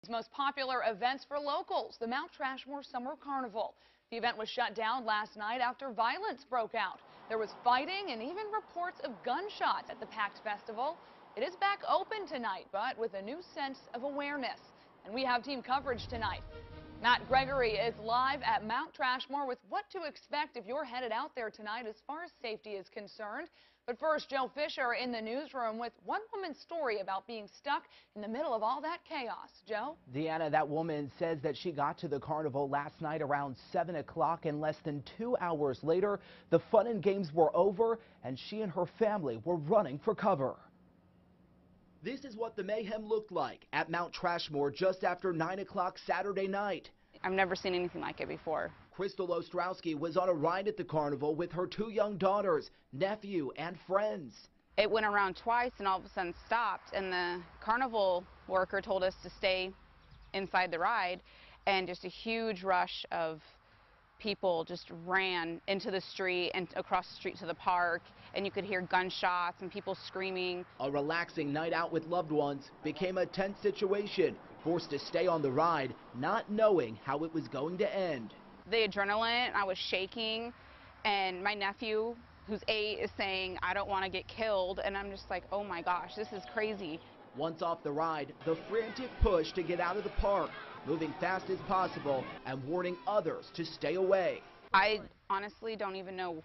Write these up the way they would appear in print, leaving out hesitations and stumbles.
Most popular events for locals, the Mount Trashmore Summer Carnival. The event was shut down last night after violence broke out. There was fighting and even reports of gunshots at the packed festival. It is back open tonight, but with a new sense of awareness. And we have team coverage tonight. Matt Gregory is live at Mount Trashmore with what to expect if you're headed out there tonight as far as safety is concerned. But first, Joe Fisher in the newsroom with one woman's story about being stuck in the middle of all that chaos. Joe? Deanna, that woman says that she got to the carnival last night around 7 o'clock, and less than 2 hours later, the fun and games were over, and she and her family were running for cover. This is what the mayhem looked like at Mount Trashmore just after 9 o'clock Saturday night. I've never seen anything like it before. Crystal Ostrowski was on a ride at the carnival with her 2 young daughters, nephew, and friends. It went around twice and all of a sudden stopped, and the carnival worker told us to stay inside the ride, and just a huge rush of people just ran into the street and across the street to the park, and you could hear gunshots and people screaming. A relaxing night out with loved ones became a tense situation, forced to stay on the ride, not knowing how it was going to end. The adrenaline, I was shaking, and my nephew, who's 8, is saying, "I don't want to get killed," and I'm just like, oh my gosh, this is crazy. Once off the ride, the frantic push to get out of the park, moving fast as possible and warning others to stay away. I honestly don't even know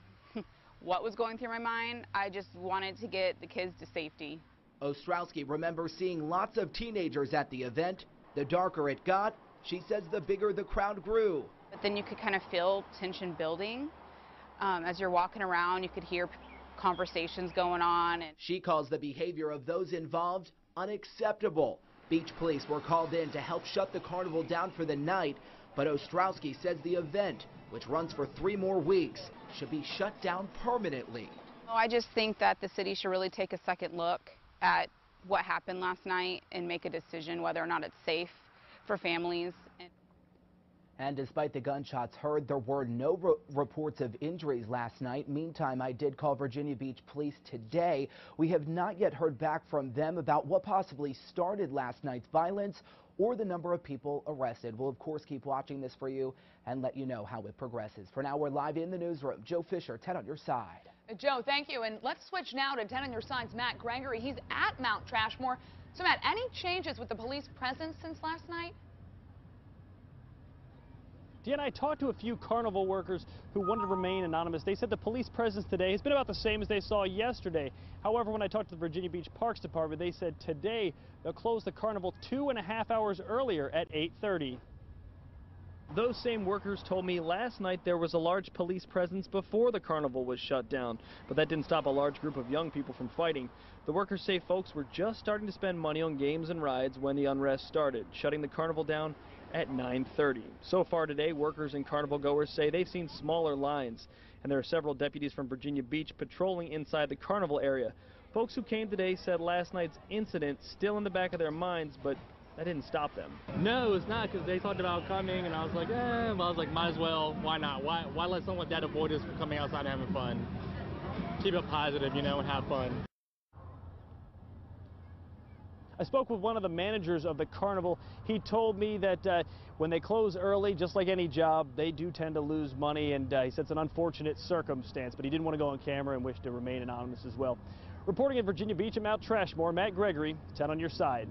what was going through my mind. I just wanted to get the kids to safety. Ostrowski remembers seeing lots of teenagers at the event. The darker it got, she says the bigger the crowd grew. But then you could kind of feel tension building. As you're walking around, you could hear conversations going on. And she calls the behavior of those involved unacceptable. Beach police were called in to help shut the carnival down for the night, but Ostrowski says the event, which runs for 3 more weeks, should be shut down permanently. I just think that the city should really take a second look at what happened last night and make a decision whether or not it's safe for families. And despite the gunshots heard, there were no reports of injuries last night. Meantime, I did call Virginia Beach Police today. We have not yet heard back from them about what possibly started last night's violence or the number of people arrested. We'll, of course, keep watching this for you and let you know how it progresses. For now, we're live in the newsroom. Joe Fisher, 10 on your side. Joe, thank you. And let's switch now to 10 on your side's Matt Gregory. He's at Mount Trashmore. So, Matt, any changes with the police presence since last night? Deanna, I talked to a few carnival workers who wanted to remain anonymous. They said the police presence today has been about the same as they saw yesterday. However, when I talked to the Virginia Beach Parks Department, they said today they'll close the carnival 2.5 hours earlier at 8:30. Those same workers told me last night there was a large police presence before the carnival was shut down, but that didn't stop a large group of young people from fighting. The workers say folks were just starting to spend money on games and rides when the unrest started, shutting the carnival down at 9:30. So far today, workers and carnival goers say they've seen smaller lines, and there are several deputies from Virginia Beach patrolling inside the carnival area. Folks who came today said last night's incident still in the back of their minds, but that didn't stop them. No, it's not, because they talked about coming, and I was like, might as well. Why not? Why let someone like that avoid us from coming outside and having fun? Keep it positive, and have fun. I spoke with one of the managers of the carnival. He told me that when they close early, just like any job, they do tend to lose money, and he said it's an unfortunate circumstance, but he didn't want to go on camera and wished to remain anonymous as well. Reporting in Virginia Beach at Mount Trashmore, Matt Gregory, 10 on your side.